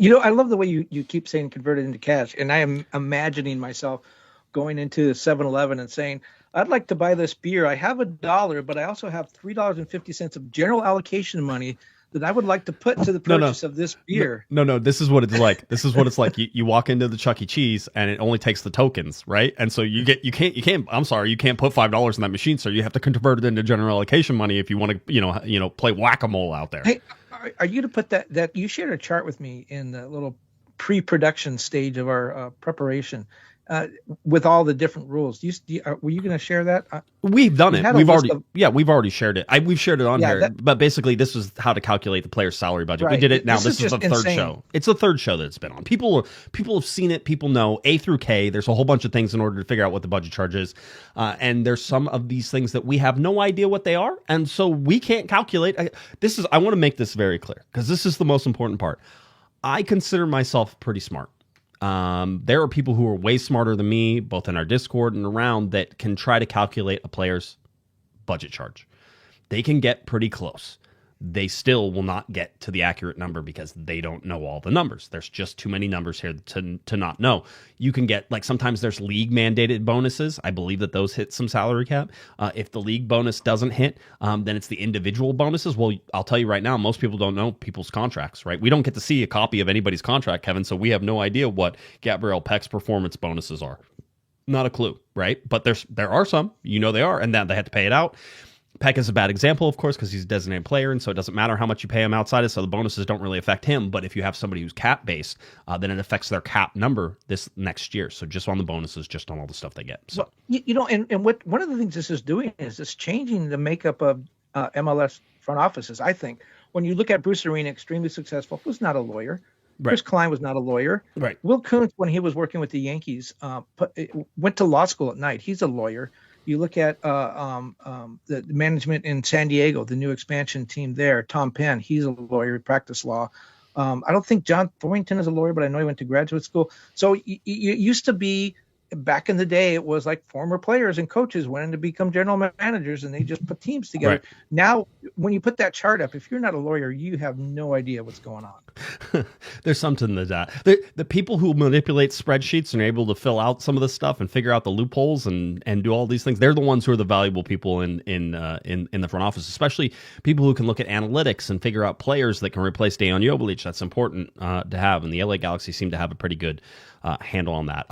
I love the way you keep saying convert it into cash. And I am imagining myself going into 7-Eleven and saying, I'd like to buy this beer. I have $1, but I also have $3.50 of general allocation money that I would like to put to the No, no. purchase of this No, beer. no, no. This is what it's like. This is what it's like. You walk into the Chuck E. Cheese and it only takes the tokens, right? And so you can't. I'm sorry, you can't put $5 in that machine, so you have to convert it into general allocation money if you want to, play whack a mole out there. Hey, are you to put that you shared a chart with me in the little pre-production stage of our preparation uh, with all the different rules? Were you going to share that? We've done You it. had a list of We've already shared it. We've shared it on yeah here. that But basically, this is how to calculate the player's salary budget. We right. did it now. This is This is the just third insane. show. It's the third show that it's been on. People have seen it. People know A through K. There's a whole bunch of things in order to figure out what the budget charge is, and there's some of these things that we have no idea what they are, and so we can't calculate. I want to make this very clear because this is the most important part. I consider myself pretty smart. There are people who are way smarter than me, both in our Discord and around, that can try to calculate a player's budget charge. They can get pretty close. They still will not get to the accurate number because they don't know all the numbers. There's just too many numbers here to not know. You can get, like, sometimes there's league mandated bonuses. I believe that those hit some salary cap. If the league bonus doesn't hit, then it's the individual bonuses. Well, I'll tell you right now, most people don't know people's contracts, right? We don't get to see a copy of anybody's contract, Kevin, so we have no idea what Gabriel Peck's performance bonuses are. Not a clue, right? But there are some, they are, and then they had to pay it out. Peck is a bad example, of course, because he's a designated player, and so it doesn't matter how much you pay him outside of, so the bonuses don't really affect him. But if you have somebody who's cap-based, then it affects their cap number this next year. So just on the bonuses, just on all the stuff they get. So And what one of the things this is doing is it's changing the makeup of MLS front offices. I think when you look at Bruce Arena, extremely successful, who's not a lawyer. right, Chris Klein was not a lawyer. right, Will Kuntz, when he was working with the Yankees, went to law school at night. He's a lawyer. You look at the management in San Diego, the new expansion team there. Tom Penn, he's a lawyer, he practiced law. I don't think John Thornton is a lawyer, but I know he went to graduate school. So it used to be back in the day, it was like former players and coaches went in to become general managers and they just put teams together. right. Now, when you put that chart up, if you're not a lawyer, you have no idea what's going on. There's something to that. The people who manipulate spreadsheets and are able to fill out some of this stuff and figure out the loopholes and do all these things, they're the ones who are the valuable people in the front office, especially people who can look at analytics and figure out players that can replace Dejan Joveljic. That's important to have, and the LA Galaxy seem to have a pretty good handle on that.